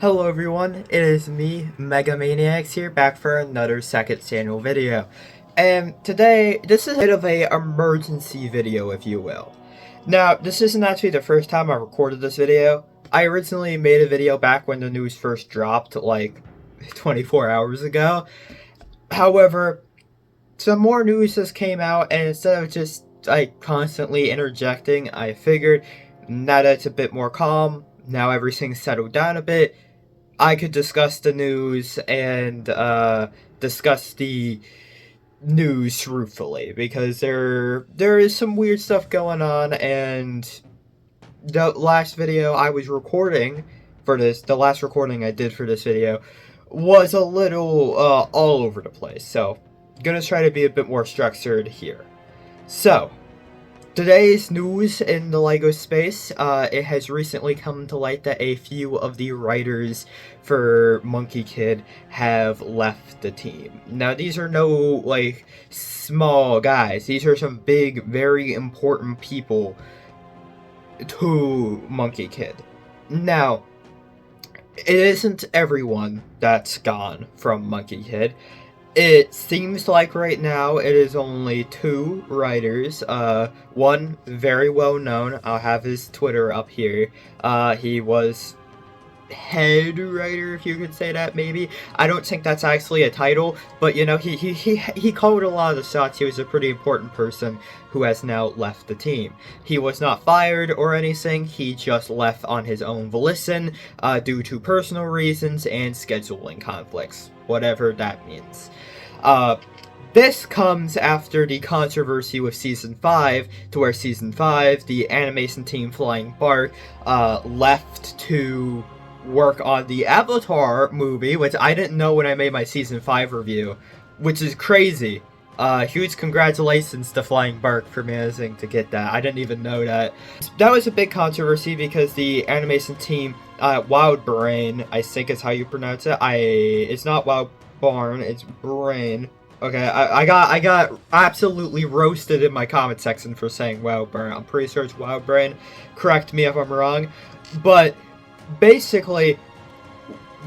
Hello everyone, it is me, Megamaniacs here, back for another second channel video. And today, this is a bit of a emergency video, if you will. Now, this isn't actually the first time I recorded this video. I originally made a video back when the news first dropped, like 24 hours ago. However, some more news just came out, and instead of just like constantly interjecting, I figured now that it's a bit more calm, now everything's settled down a bit, I could discuss the news and discuss the news truthfully, because there is some weird stuff going on, and the last video I was recording for this, the last recording I did for this video, was a little all over the place, so I'm gonna try to be a bit more structured here. So, today's news in the LEGO space, it has recently come to light that a few of the writers for Monkie Kid have left the team. Now, these are no, like, small guys. These are some big, very important people to Monkie Kid. Now, it isn't everyone that's gone from Monkie Kid. It seems like right now it is only two writers. One very well known. I'll have his Twitter up here. He was head writer, if you could say that, maybe. I don't think that's actually a title, but you know, he called a lot of the shots. He was a pretty important person who has now left the team. He was not fired or anything. He just left on his own volition, due to personal reasons and scheduling conflicts, whatever that means. This comes after the controversy with Season 5, to where Season 5, the animation team Flying Bark, left to work on the Avatar movie, which I didn't know when I made my Season 5 review, which is crazy. Huge congratulations to Flying Bark for managing to get that. I didn't even know that. That was a big controversy because the animation team, Wild Brain, I think is how you pronounce it. It's not Wild Barn, it's Brain. Okay, I got absolutely roasted in my comment section for saying Wild Brain. I'm pretty sure it's Wild Brain. Correct me if I'm wrong. But basically,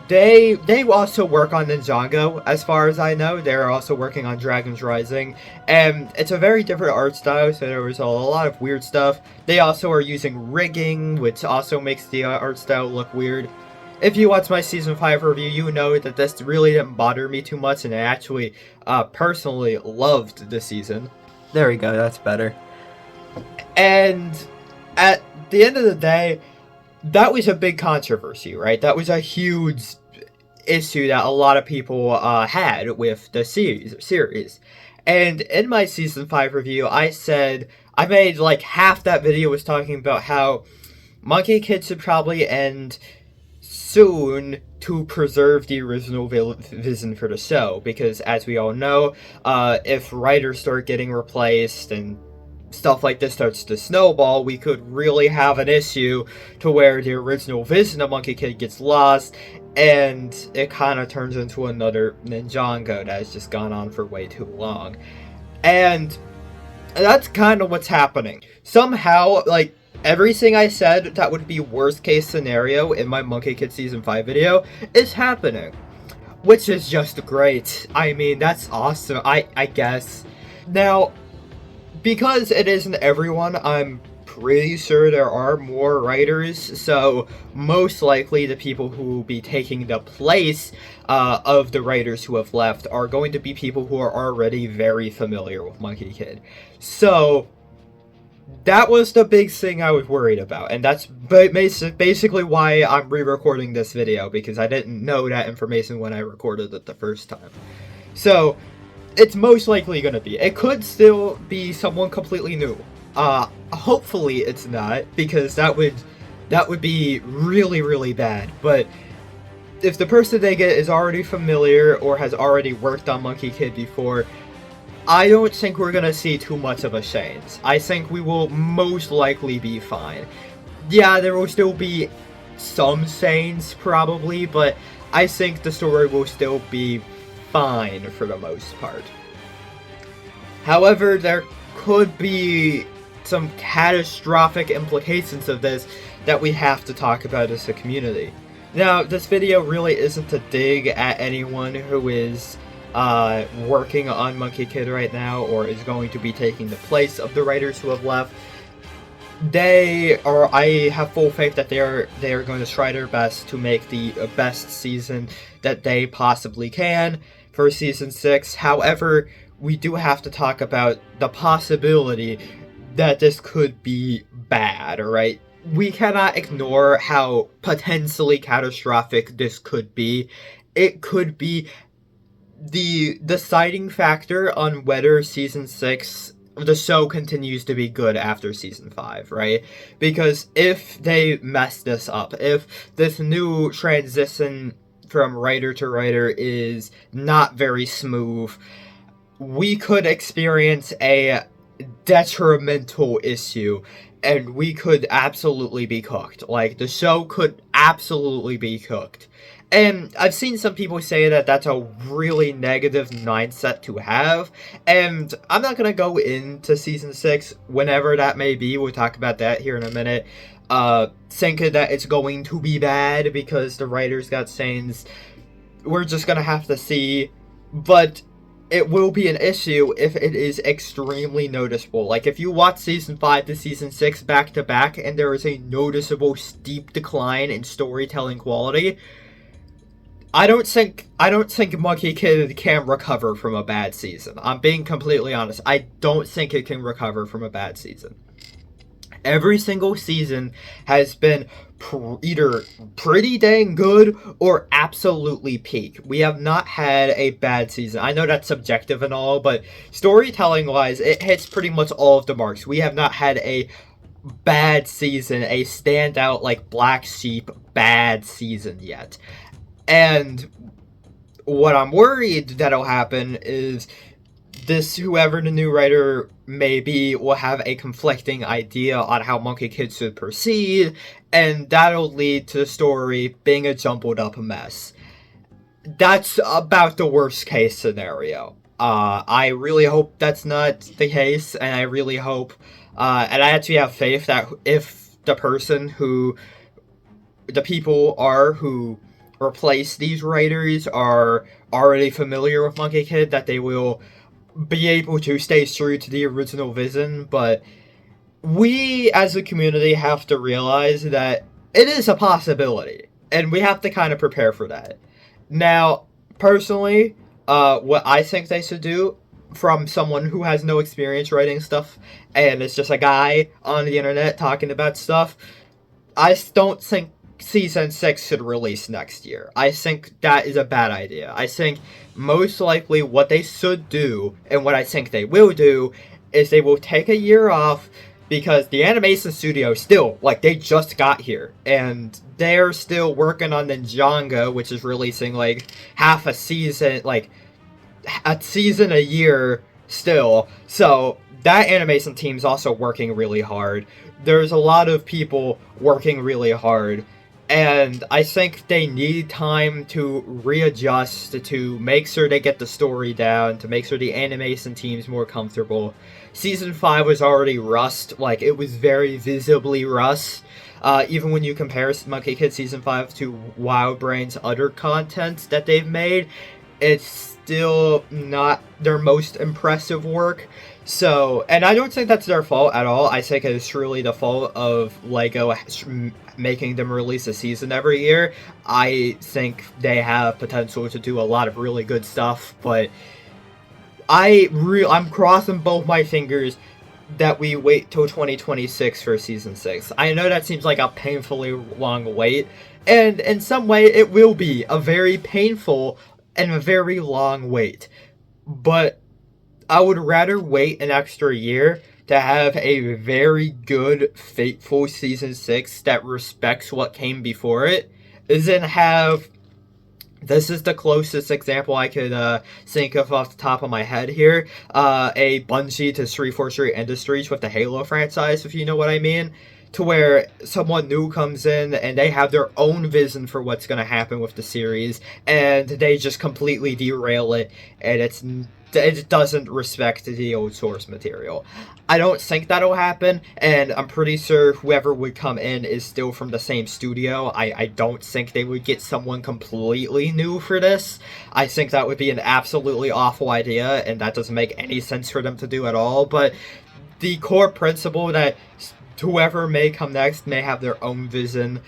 they also work on Ninjago, as far as I know. They're also working on Dragon's Rising, and it's a very different art style, so there was a lot of weird stuff. They also are using rigging, which also makes the art style look weird. If you watch my Season 5 review, you know that this really didn't bother me too much, and I actually personally loved the season. There we go, that's better. And at the end of the day, that was a big controversy, right? That was a huge issue that a lot of people had with the series. And in my Season 5 review, I made like half that video was talking about how Monkie Kid should probably end soon to preserve the original vision for the show, because as we all know, if writers start getting replaced and stuff like this starts to snowball, we could really have an issue to where the original vision of Monkie Kid gets lost, and it kind of turns into another Ninjago that has just gone on for way too long. And that's kind of what's happening. Somehow, like, everything I said that would be worst case scenario in my Monkie Kid Season 5 video is happening. Which is just great. I mean, that's awesome, I guess. Now, because it isn't everyone, I'm pretty sure there are more writers, so most likely the people who will be taking the place of the writers who have left are going to be people who are already very familiar with Monkie Kid. So that was the big thing I was worried about, and that's basically why I'm re-recording this video, because I didn't know that information when I recorded it the first time. So it's most likely gonna be. It could still be someone completely new. Hopefully it's not, because that would be really, really bad. But if the person they get is already familiar or has already worked on Monkie Kid before, I don't think we're gonna see too much of a change. I think we will most likely be fine. Yeah, there will still be some change probably, but I think the story will still be fine for the most part. However, there could be some catastrophic implications of this that we have to talk about as a community. Now, this video really isn't a dig at anyone who is working on Monkey Kid right now or is going to be taking the place of the writers who have left. I have full faith that they are going to try their best to make the best season that they possibly can for season 6. However, we do have to talk about the possibility that this could be bad, alright? We cannot ignore how potentially catastrophic this could be. It could be the deciding factor on whether season 6 the show continues to be good after season 5, right? Because if they mess this up, if this new transition from writer to writer is not very smooth, we could experience a detrimental issue and we could absolutely be cooked. Like, the show could absolutely be cooked. And I've seen some people say that that's a really negative mindset to have, and I'm not going to go into Season 6, whenever that may be, we'll talk about that here in a minute, thinking that it's going to be bad because the writers got sayings. We're just going to have to see, but it will be an issue if it is extremely noticeable. Like, if you watch Season 5 to Season 6 back to back, and there is a noticeable steep decline in storytelling quality, I don't think Monkey Kid can recover from a bad season. I'm being completely honest. I don't think it can recover from a bad season. Every single season has been either pretty dang good or absolutely peak. We have not had a bad season. I know that's subjective and all, but storytelling-wise, it hits pretty much all of the marks. We have not had a bad season, a standout, like, black sheep bad season yet. And what I'm worried that'll happen is whoever the new writer may be will have a conflicting idea on how Monkey Kid should proceed, and that'll lead to the story being a jumbled up mess. That's about the worst case scenario. I really hope that's not the case, and I really hope, and I actually have faith that if the people who replace these writers are already familiar with Monkey Kid, that they will be able to stay true to the original vision. But we as a community have to realize that it is a possibility, and we have to kind of prepare for that. Now, personally, what I think they should do, from someone who has no experience writing stuff and is just a guy on the internet talking about stuff, I don't think Season 6 should release next year. I think that is a bad idea. I think most likely what they should do, and what I think they will do, is they will take a year off, because the animation studio still, like, they just got here, and they're still working on Ninjago, which is releasing, like, half a season, like, a season a year still. So that animation team's also working really hard. There's a lot of people working really hard. And I think they need time to readjust, to make sure they get the story down, to make sure the animation team's more comfortable. Season 5 was already rust, like, it was very visibly rust. Even when you compare Monkey Kid Season 5 to Wild Brain's other content that they've made, it's still not their most impressive work. So, and I don't think that's their fault at all. I think it's truly the fault of LEGO making them release a season every year. I think they have potential to do a lot of really good stuff, but I'm crossing both my fingers that we wait till 2026 for Season 6. I know that seems like a painfully long wait, and in some way it will be a very painful and a very long wait. But I would rather wait an extra year to have a very good, faithful Season 6 that respects what came before it, than have... This is the closest example I could think of off the top of my head here. A Bungie to 343 Industries with the Halo franchise, if you know what I mean. To where someone new comes in and they have their own vision for what's going to happen with the series, and they just completely derail it, and it's it doesn't respect the old source material. I don't think that'll happen, and I'm pretty sure whoever would come in is still from the same studio. I don't think they would get someone completely new for this. I think that would be an absolutely awful idea, and that doesn't make any sense for them to do at all, but the core principle that whoever may come next may have their own vision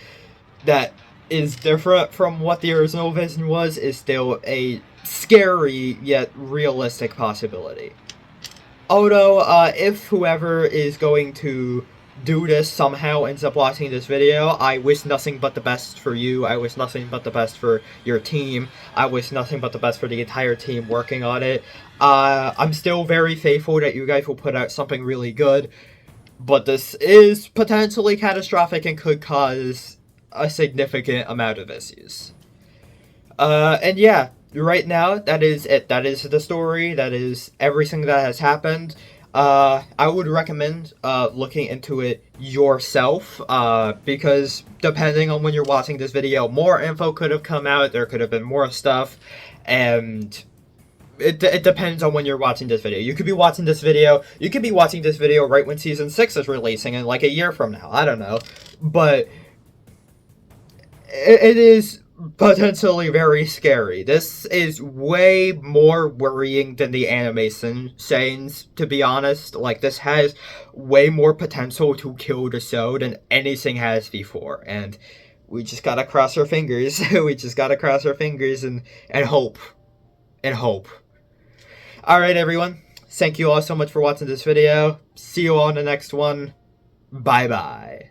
that is different from what the original vision was is still a scary yet realistic possibility. Although, if whoever is going to do this somehow ends up watching this video, I wish nothing but the best for you. I wish nothing but the best for your team. I wish nothing but the best for the entire team working on it. I'm still very faithful that you guys will put out something really good, but this is potentially catastrophic and could cause a significant amount of issues. And yeah, right now, that is it. That is the story. That is everything that has happened. I would recommend looking into it yourself, because depending on when you're watching this video, more info could have come out, there could have been more stuff, and it depends on when you're watching this video. You could be watching this video right when Season 6 is releasing in like a year from now, I don't know, but it is potentially very scary. This is way more worrying than the animation scenes, to be honest. Like, this has way more potential to kill the show than anything has before, and we just gotta cross our fingers. We just gotta cross our fingers and hope. And hope. Alright, everyone. Thank you all so much for watching this video. See you all in the next one. Bye-bye.